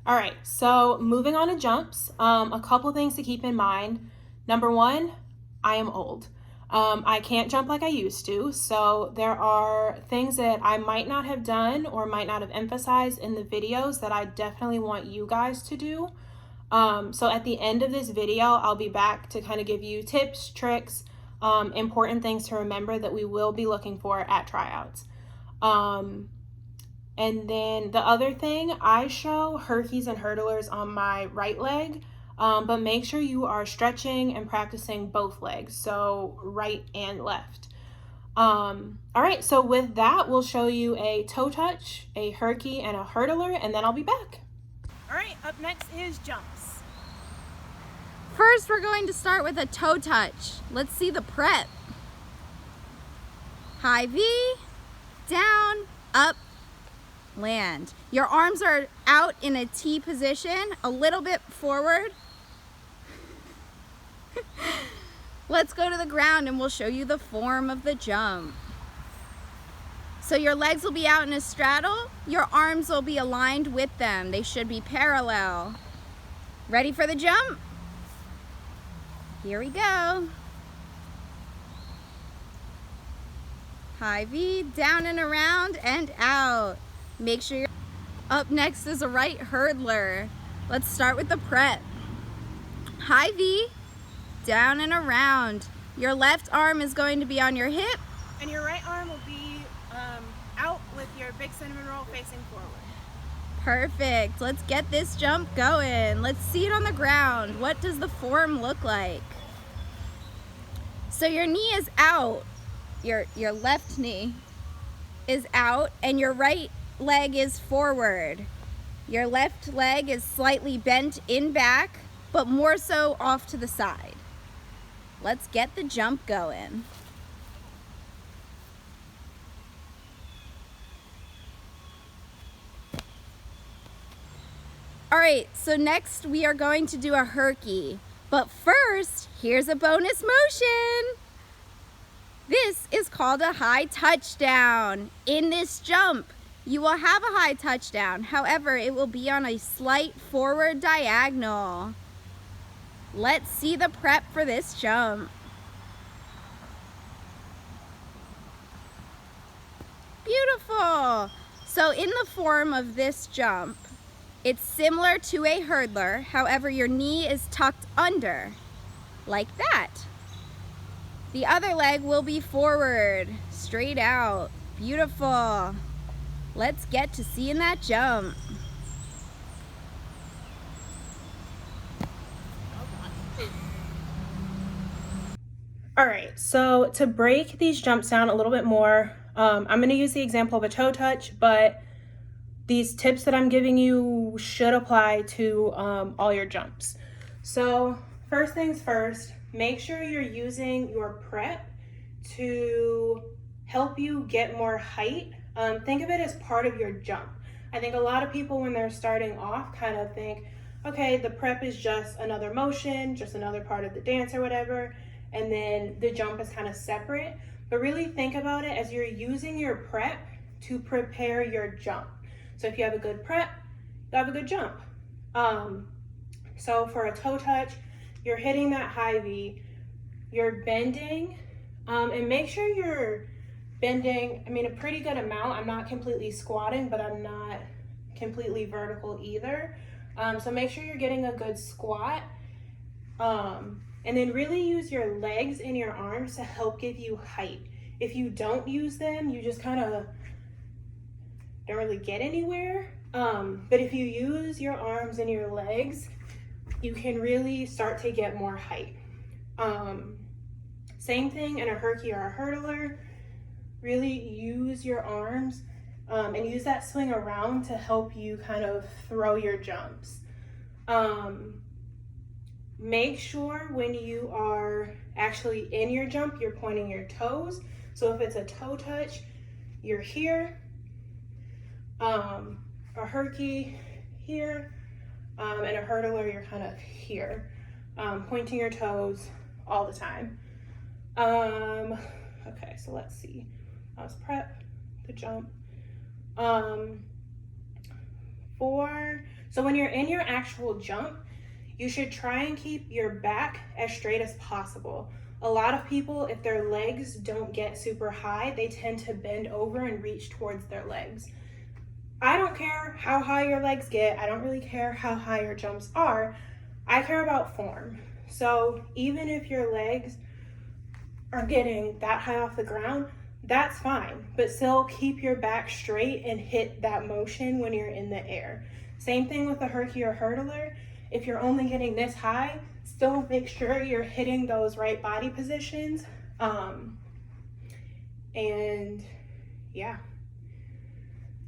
All right, so moving on to jumps, a couple things to keep in mind. Number one, I am old. I can't jump like I used to, so there are things that I might not have done or might not have emphasized in the videos that I definitely want you guys to do. So at the end of this video, I'll be back to kind of give you tips, tricks, important things to remember that we will be looking for at tryouts. And then the other thing, I show herkies and hurdlers on my right leg, but make sure you are stretching and practicing both legs, so right and left. All right, so with that, we'll show you a toe touch, a herky, and a hurdler, and then I'll be back. All right, up next is jumps. First, we're going to start with a toe touch. Let's see the prep. High V, down, up, land. Your arms are out in a T position, a little bit forward. Let's go to the ground and we'll show you the form of the jump. So your legs will be out in a straddle, your arms will be aligned with them. They should be parallel. Ready for the jump? Here we go. High V, down and around and out. Make sure you're up. Next is a right hurdler. Let's start with the prep. High V, down and around. Your left arm is going to be on your hip. And your right arm will be out with your big cinnamon roll facing forward. Perfect. Let's get this jump going. Let's see it on the ground. What does the form look like? So your knee is out. Your left knee is out and your right leg is forward. Your left leg is slightly bent in back, but more so off to the side. Let's get the jump going. All right, so next we are going to do a herky. But first, here's a bonus motion. This is called a high touchdown. In this jump, you will have a high touchdown. However, it will be on a slight forward diagonal. Let's see the prep for this jump. Beautiful. So in the form of this jump, it's similar to a hurdler. However, your knee is tucked under, like that. The other leg will be forward, straight out. Beautiful. Let's get to seeing that jump. All right, so to break these jumps down a little bit more, I'm going to use the example of a toe touch, but these tips that I'm giving you should apply to all your jumps. So first things first, make sure you're using your prep to help you get more height. Think of it as part of your jump. I think a lot of people when they're starting off kind of think, okay, the prep is just another motion, just another part of the dance or whatever, and then the jump is kind of separate. But really think about it as you're using your prep to prepare your jump. So if you have a good prep, you have a good jump. So for a toe touch, you're hitting that high V, you're bending, and make sure you're bending, a pretty good amount. I'm not completely squatting, but I'm not completely vertical either. So make sure you're getting a good squat. And then really use your legs and your arms to help give you height. If you don't use them, you just kind of don't really get anywhere. But if you use your arms and your legs, you can really start to get more height. Same thing in a herky or a hurdler. Really use your arms and use that swing around to help you kind of throw your jumps. Make sure when you are actually in your jump, you're pointing your toes. So if it's a toe touch, you're here. A herky here, and a hurdler, you're kind of here, pointing your toes all the time. Okay, so let's see. That was prep, the jump. So when you're in your actual jump, you should try and keep your back as straight as possible. A lot of people, if their legs don't get super high, they tend to bend over and reach towards their legs. I don't care how high your legs get. I don't really care how high your jumps are. I care about form. So even if your legs are getting that high off the ground, that's fine, but still keep your back straight and hit that motion when you're in the air. Same thing with the herky or hurdler. If you're only getting this high, still make sure you're hitting those right body positions. And yeah.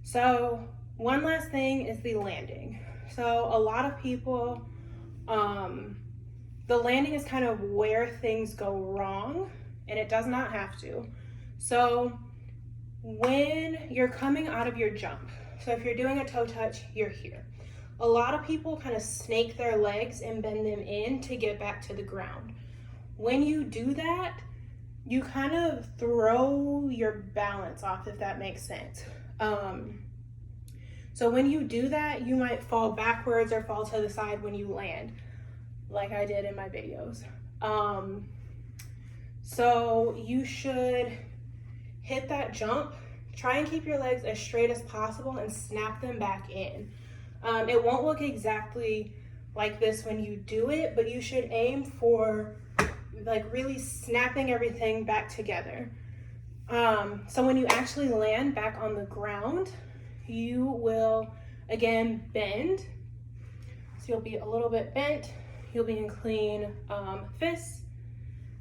So one last thing is the landing. So a lot of people, the landing is kind of where things go wrong, and it does not have to. So when you're coming out of your jump, so if you're doing a toe touch, you're here. A lot of people kind of snake their legs and bend them in to get back to the ground. When you do that, you kind of throw your balance off, if that makes sense. So when you do that, you might fall backwards or fall to the side when you land, like I did in my videos. So you should hit that jump, try and keep your legs as straight as possible and snap them back in. It won't look exactly like this when you do it, but you should aim for like really snapping everything back together. So when you actually land back on the ground, you will again bend. So you'll be a little bit bent, you'll be in clean fists,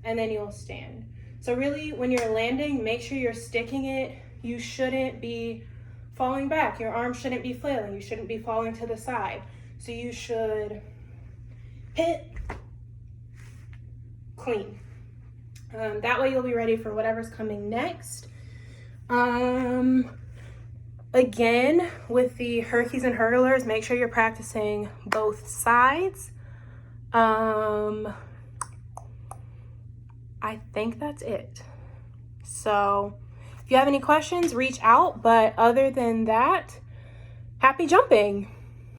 and then you'll stand. So really when you're landing, make sure you're sticking it. You shouldn't be falling back. Your arms shouldn't be flailing. You shouldn't be falling to the side. So you should hit clean. That way you'll be ready for whatever's coming next. Again, with the herkies and hurdlers, make sure you're practicing both sides. I think that's it. So if you have any questions, reach out. But other than that, happy jumping.